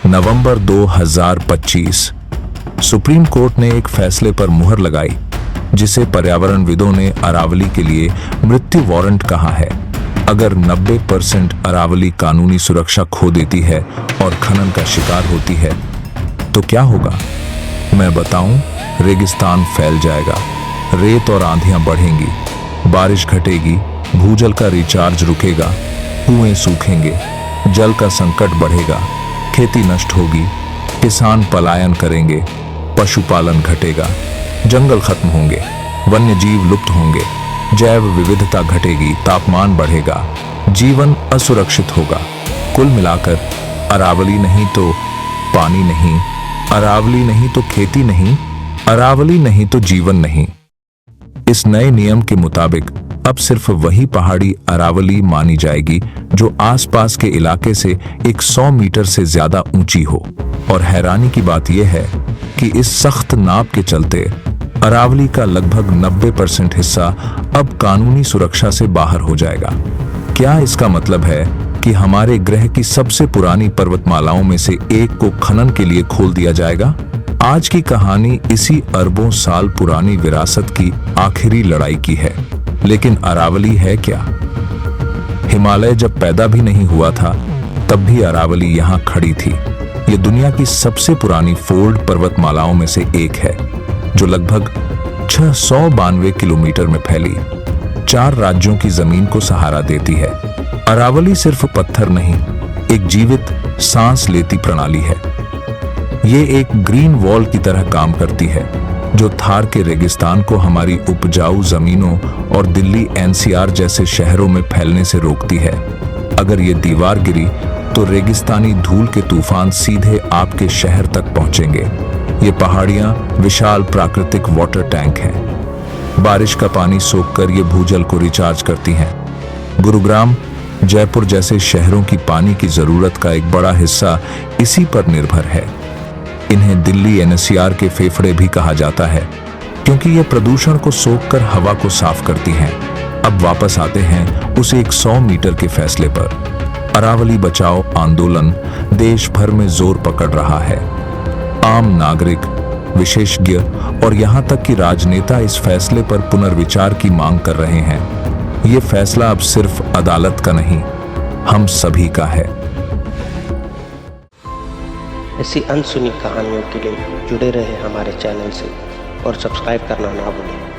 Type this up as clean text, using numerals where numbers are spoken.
नवंबर 2025 supreme court ने एक फैसले पर मुहर लगाई जिसे पर्यावरणविदों ने अरावली के लिए मृत्यु वारंट कहा है। अगर 90% अरावली कानूनी सुरक्षा खो देती है और खनन का शिकार होती है तो क्या होगा? मैं बताऊं, रेगिस्तान फैल जाएगा, रेत और आंधियां बढ़ेंगी, बारिश घटेगी, भूजल का रिचार्ज रुकेगा, कुएं सूखेंगे, जल का संकट बढ़ेगा, खेती नष्ट होगी, किसान पलायन करेंगे, पशुपालन घटेगा, जंगल खत्म होंगे, वन्य जीव लुप्त होंगे, जैव विविधता घटेगी, तापमान बढ़ेगा, जीवन असुरक्षित होगा। कुल मिलाकर अरावली नहीं तो पानी नहीं, अरावली नहीं तो खेती नहीं, अरावली नहीं तो जीवन नहीं। इस नए नियम के मुताबिक अब सिर्फ वही पहाड़ी अरावली मानी जाएगी जो आसपास के इलाके से 100 मीटर से ज्यादा ऊंची हो। और हैरानी की बात यह है कि इस सख्त नाप के चलते अरावली का लगभग 90% हिस्सा अब कानूनी सुरक्षा से बाहर हो जाएगा। क्या इसका मतलब है कि हमारे ग्रह की सबसे पुरानी पर्वतमालाओं में से एक को खनन के लिए खोल दिया जाएगा? आज की कहानी इसी अरबों साल पुरानी विरासत की आखिरी लड़ाई की है। लेकिन अरावली है क्या? हिमालय जब पैदा भी नहीं हुआ था तब भी अरावली यहाँ खड़ी थी। ये दुनिया की सबसे पुरानी फोल्ड पर्वतमालाओं में से एक है जो लगभग 692 किलोमीटर में फैली 4 राज्यों की जमीन को सहारा देती है। अरावली सिर्फ पत्थर नहीं, एक जीवित सांस लेती प्रणाली है। ये एक ग्रीन वॉल की तरह काम करती है जो थार के रेगिस्तान को हमारी उपजाऊ जमीनों और दिल्ली एनसीआर जैसे शहरों में फैलने से रोकती है। अगर ये दीवार गिरी तो रेगिस्तानी धूल के तूफान सीधे आपके शहर तक पहुंचेंगे। ये पहाड़ियां विशाल प्राकृतिक वाटर टैंक हैं। बारिश का पानी सोखकर ये भूजल को रिचार्ज करती हैं। गुरुग्राम, जयपुर जैसे शहरों की पानी की जरूरत का एक बड़ा हिस्सा इसी पर निर्भर है। इन्हें दिल्ली एनसीआर के फेफड़े भी कहा जाता है क्योंकि ये प्रदूषण को सोखकर हवा को साफ करती हैं। अब वापस आते हैं उस 100 मीटर के फैसले पर। अरावली बचाओ आंदोलन देश भर में जोर पकड़ रहा है। आम नागरिक, विशेषज्ञ और यहां तक कि राजनेता इस फैसले पर पुनर्विचार की मांग कर रहे हैं। ये फैसला अब सिर्फ अदालत का नहीं, हम सभी का है। ऐसी अनसुनी कहानियों के लिए जुड़े रहे हमारे चैनल से और सब्सक्राइब करना ना भूलें।